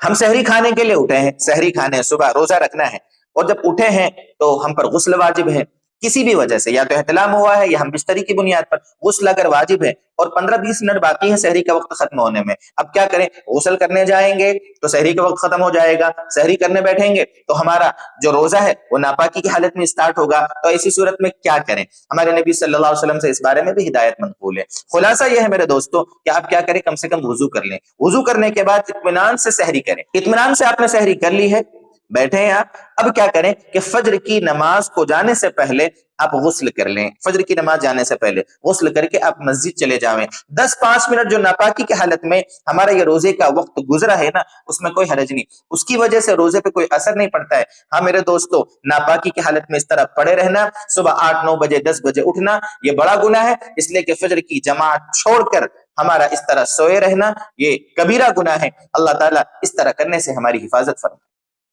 ہم سحری کھانے کے لیے اٹھے ہیں، سحری کھانے ہیں، صبح روزہ رکھنا ہے، اور جب اٹھے ہیں تو ہم پر غسل واجب ہے کسی بھی وجہ سے، یا تو احتلام ہوا ہے یا ہم بستری کی بنیاد پر، غسل اگر واجب ہے اور 15-20 منٹ باقی ہے سحری کا وقت ختم ہونے میں، اب کیا کریں؟ غسل کرنے جائیں گے تو سحری کا وقت ختم ہو جائے گا، سحری کرنے بیٹھیں گے تو ہمارا جو روزہ ہے وہ ناپاکی کی حالت میں اسٹارٹ ہوگا، تو ایسی صورت میں کیا کریں؟ ہمارے نبی صلی اللہ علیہ وسلم سے اس بارے میں بھی ہدایت منقول ہے۔ خلاصہ یہ ہے میرے دوستوں کہ آپ کیا کریں؟ کم سے کم وضو کر لیں، وضو کرنے کے بعد اطمینان سے سحری کریں، اطمینان سے آپ نے سحری کر لی ہے، بیٹھے ہیں آپ، اب کیا کریں کہ فجر کی نماز کو جانے سے پہلے آپ غسل کر لیں، فجر کی نماز جانے سے پہلے غسل کر کے آپ مسجد چلے جاویں، 10-5 منٹ جو ناپاکی کی حالت میں ہمارا یہ روزے کا وقت گزرا ہے نا، اس میں کوئی حرج نہیں، اس کی وجہ سے روزے پہ کوئی اثر نہیں پڑتا ہے۔ ہاں میرے دوستو، ناپاکی کی حالت میں اس طرح پڑے رہنا، صبح 8-9 بجے 10 بجے اٹھنا، یہ بڑا گناہ ہے، اس لیے کہ فجر کی جماعت چھوڑ کر ہمارا اس طرح سوئے رہنا یہ کبیرہ گناہ ہے۔ اللہ تعالیٰ اس طرح کرنے سے ہماری حفاظت فرمائے۔